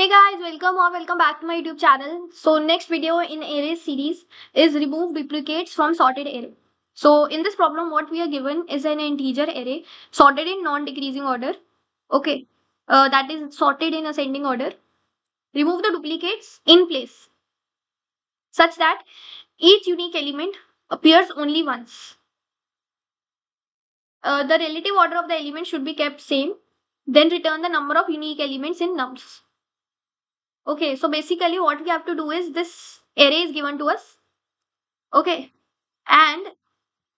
Hey guys, welcome back to my YouTube channel. So next video in array series is remove duplicates from sorted array. So in this problem what we are given is an integer array sorted in non-decreasing order. Okay, that is sorted in ascending order. Remove the duplicates in place such that each unique element appears only once. The relative order of the element should be kept same. Then return the number of unique elements in nums. Okay, so basically what we have to do is this array is given to us. Okay, and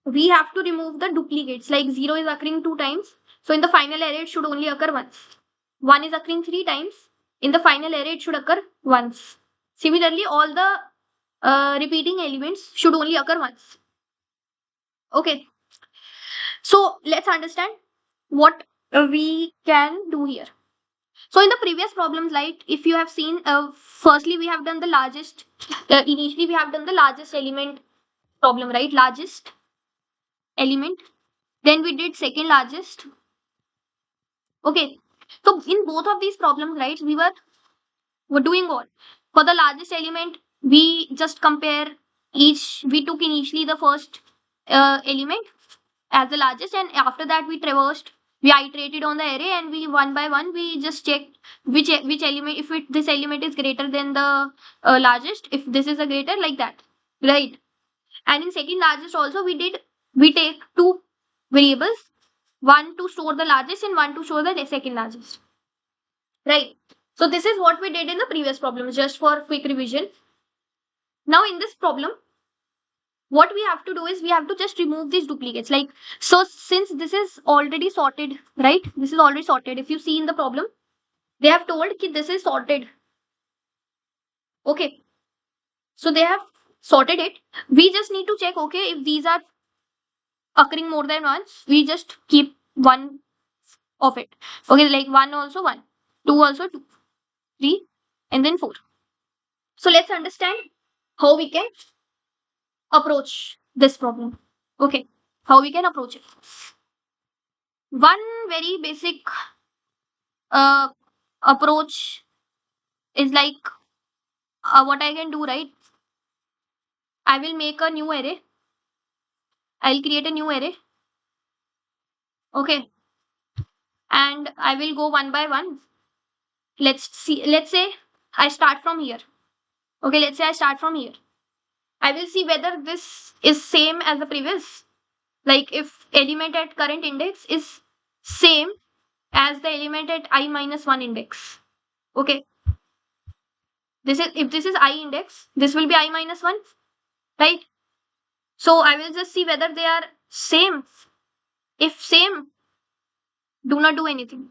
we have to remove the duplicates, like 0 is occurring 2 times. So in the final array it should only occur once. 1 is occurring 3 times. In the final array it should occur once. Similarly, all the repeating elements should only occur once. Okay, so let's understand what we can do here. So in the previous problems, like if you have seen, firstly we have done the largest, initially we have done the largest element problem, right? Largest element. Then we did second largest. Okay. So in both of these problems, right, we were doing what? For the largest element, we just compare we took initially the first element as the largest, and after that we traversed, we iterated on the array, and we one by one we just checked which element, if this element is greater than the largest, if this is a greater, like that, right? And in second largest also we take two variables, one to store the largest and one to store the second largest, right? So this is what we did in the previous problem, just for quick revision. Now in this problem, what we have to do is we have to just remove these duplicates. Like, so since this is already sorted, right? This is already sorted. If you see in the problem, they have told that this is sorted. Okay. So they have sorted it. We just need to check, okay, if these are occurring more than once, we just keep one of it. Okay, like 1 also 1, 2 also 2, 3, and then 4. So let's understand how we can approach this problem. Okay, how we can approach it. One very basic uh, approach is like, what I can do, right? I will make a new array. I'll create a new array. Okay, and I will go one by one. Let's say I start from here. Okay, let's say I start from here. I will see whether this is same as the previous. Like if element at current index is same as the element at I minus 1 index. Okay. If this is I index, this will be I minus 1, right? So I will just see whether they are same. If same, do not do anything.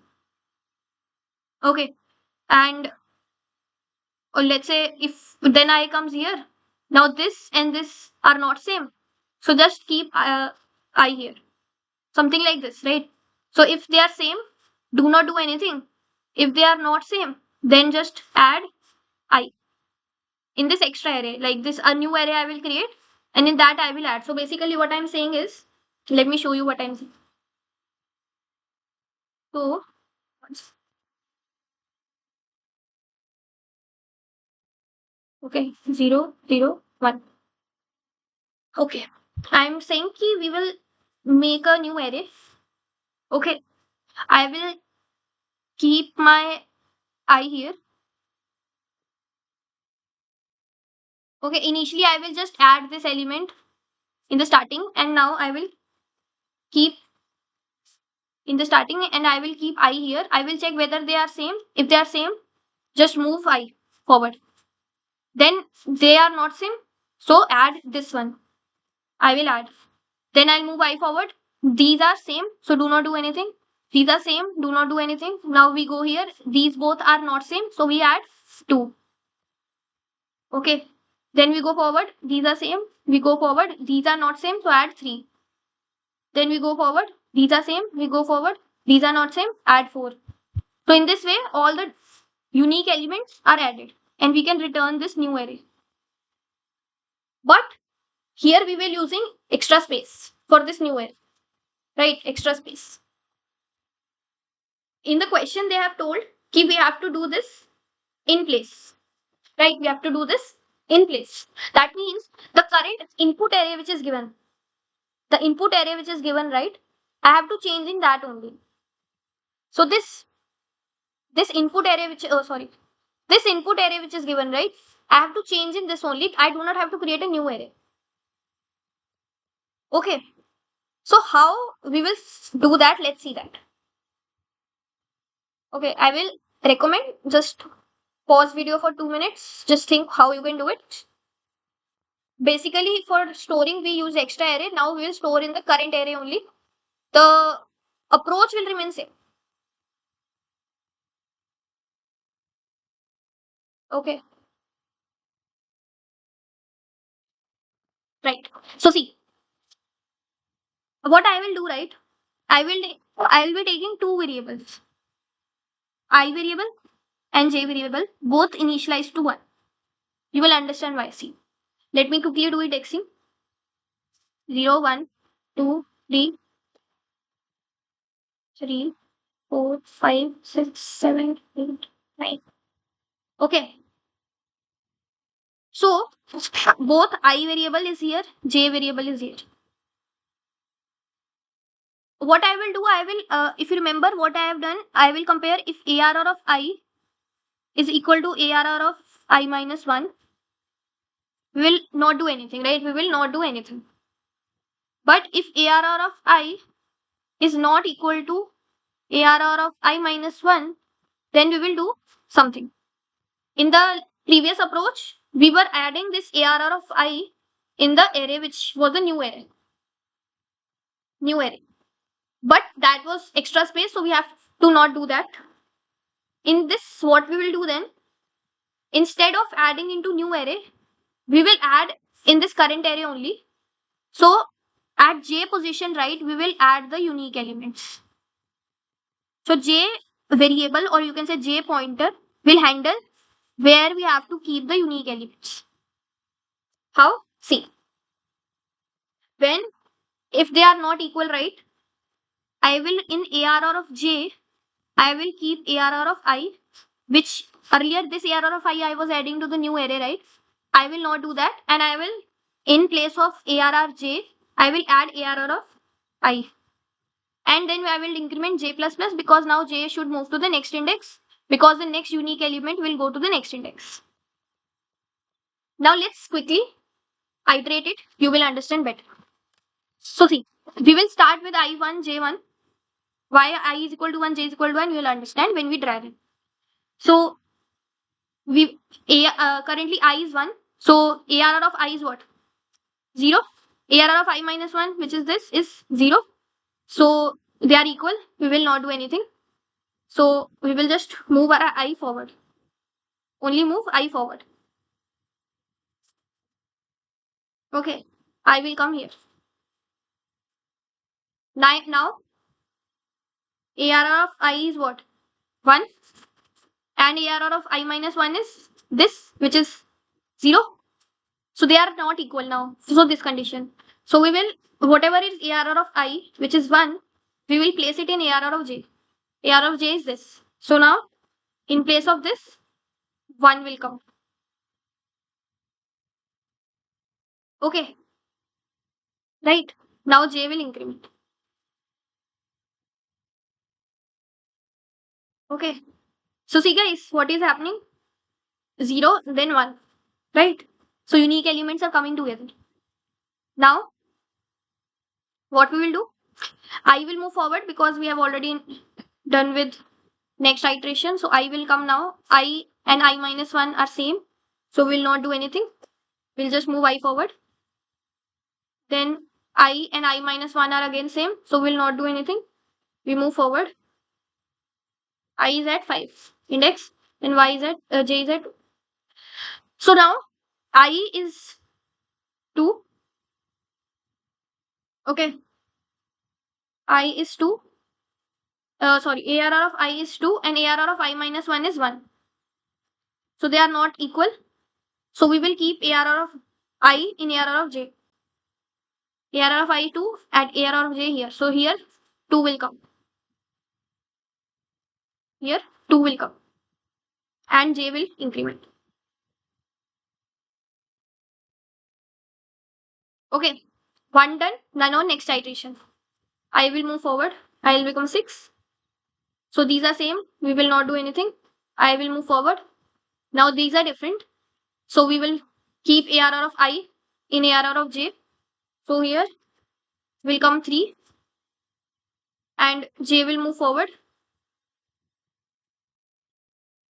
Okay. And let's say if then I comes here. Now this and this are not same. So just keep I here. Something like this, right? So if they are same, do not do anything. If they are not same, then just add I. In this extra array, like this, a new array I will create, and in that I will add. So basically what I'm saying is, let me show you what I'm saying. So okay, 0 0 1. Okay, I'm saying ki we will make a new array. Okay, I will keep my I here. Okay, initially I will just add this element in the starting, and now I will keep in the starting, and I will keep I here. I will check whether they are same. If they are same, just move I forward. Then they are not same, so add this one. I will add. Then I'll move I forward. These are same, so do not do anything. These are same, do not do anything. Now we go here. These both are not same, so we add 2. Okay. Then we go forward. These are same. We go forward. These are not same, so add 3. Then we go forward. These are same. We go forward. These are not same. Add 4. So in this way, all the unique elements are added, and we can return this new array. But here we will using extra space for this new array, right? Extra space. In the question they have told we have to do this in place, right? We have to do this in place. That means the current input array which is given, right? I have to change in that only. So this input array which this input array which is given, right? I have to change in this only. I do not have to create a new array. Okay. So how we will do that? Let's see that. Okay, I will recommend just pause video for 2 minutes. Just think how you can do it. Basically, for storing, we use extra array. Now we will store in the current array only. The approach will remain same. Okay, right. So see, what I will do, right? I will be taking two variables, I variable and j variable, both initialized to 1. You will understand why. See, let me quickly do it. Xing 0, 1, 2, 3, 3, 4, 5, 6, 7, 8, 9. Okay. So both I variable is here, j variable is here. What I will do, I will, if you remember what I have done, I will compare if ARR of I is equal to ARR of I minus 1. We will not do anything, right? We will not do anything. But if ARR of I is not equal to ARR of I minus 1, then we will do something. In the previous approach, we were adding this ARR of I in the array which was a new array. But that was extra space, so we have to not do that. In this, what we will do then, instead of adding into new array, we will add in this current array only. So at j position, right, we will add the unique elements. So j variable, or you can say j pointer, will handle where we have to keep the unique elements. How? See, when if they are not equal, right, I will in ARR of j, I will keep ARR of I, which earlier this ARR of I was adding to the new array, right? I will not do that, and I will, in place of ARR j, I will add ARR of I. And then I will increment j plus plus, because now j should move to the next index, because the next unique element will go to the next index. Now let's quickly iterate it. You will understand better. So see, we will start with I1, J1. Why I is equal to 1, J is equal to 1, you will understand when we drag it. So we currently I is 1. So ARR of I is what? 0. ARR of I minus 1, which is this, is 0. So they are equal. We will not do anything. So we will just move our I forward. Only move I forward. Okay. I will come here. Now ARR of I is what? 1. And ARR of I minus 1 is this, which is 0. So they are not equal now. So this condition. So we will, whatever is ARR of I, which is 1, we will place it in ARR of j. ARR of j is this. So now, in place of this, 1 will come. Okay. Right. Now j will increment. Okay. So see guys, what is happening? 0, then 1. Right. So unique elements are coming together. Now, what we will do? I will move forward because we have already done with next iteration. So I will come now. I and I minus 1 are same. So we'll not do anything. We'll just move I forward. Then I and I minus 1 are again same. So we'll not do anything. We move forward. I is at 5 index and y is at j is at 2. So now I is 2. Okay. I is 2. Sorry, ARR of I is 2 and ARR of I minus 1 is 1. So they are not equal. So we will keep ARR of I in ARR of j. ARR of I 2 at ARR of j here. So here 2 will come. Here 2 will come. And and j will increment. Okay, 1 done. Now next iteration. I will move forward. I will become 6. So these are same. We will not do anything. I will move forward. Now these are different. So we will keep ARR of I in ARR of j. So here will come 3 and j will move forward.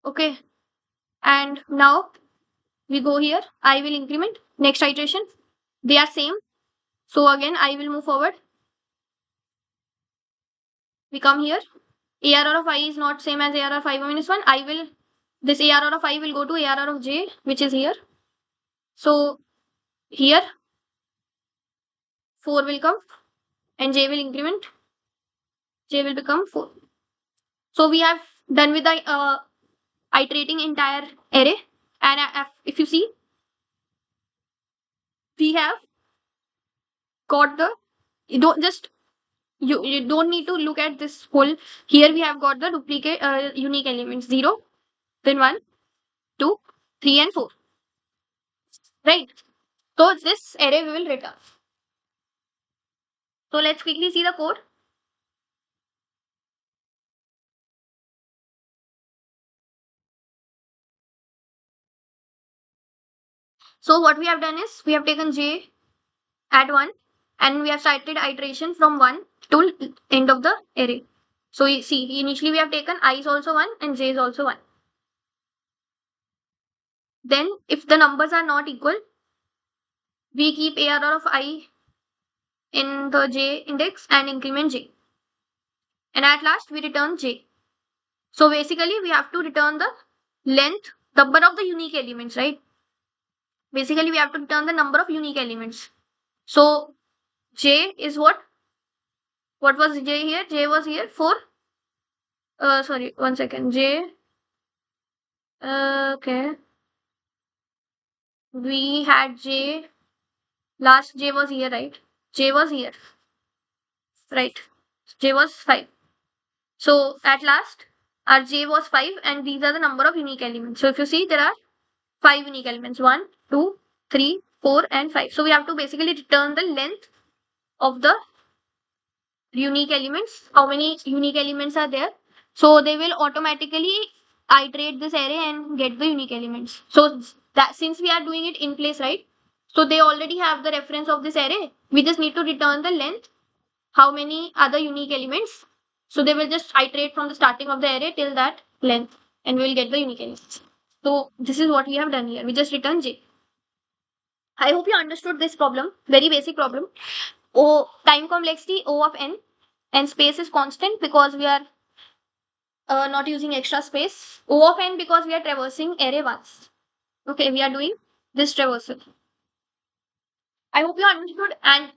Okay. And now we go here. I will increment. Next iteration. They are same. So again I will move forward. We come here. ARR of I is not same as ARR of I minus 1. This ARR of I will go to ARR of j, which is here. So here 4 will come and j will increment. J will become 4. So we have done with the iterating entire array. And if you see, we have got the, you don't need to look at this whole. Here we have got the duplicate unique elements 0, then 1, 2, 3 and 4. Right. So this array we will return. So let's quickly see the code. So what we have done is we have taken j at 1 and we have started iteration from 1 to end of the array. So you see, initially we have taken I is also 1 and j is also 1. Then if the numbers are not equal, we keep ARR of I in the j index and increment j. And at last we return j. So basically we have to return the length, number of the unique elements, right? Basically we have to return the number of unique elements. So j is what? What was j here? J was here 4. Sorry, 1 second. J. Okay. We had j. Last j was here, right? J was here. Right. J was 5. So at last, our j was 5 and these are the number of unique elements. So if you see, there are 5 unique elements. 1, 2, 3, 4 and 5. So we have to basically return the length of the unique elements. How many unique elements are there? So they will automatically iterate this array and get the unique elements. So that since we are doing it in place, right? So they already have the reference of this array. We just need to return the length. How many other unique elements? So they will just iterate from the starting of the array till that length and we will get the unique elements. So this is what we have done here. We just return j. I hope you understood this problem. Very basic problem. Time complexity O of n and space is constant because we are not using extra space. O of n because we are traversing array once. Okay, we are doing this traversal. I hope you understood and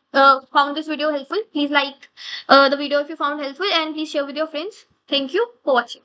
found this video helpful. Please like the video if you found helpful and please share with your friends. Thank you for watching.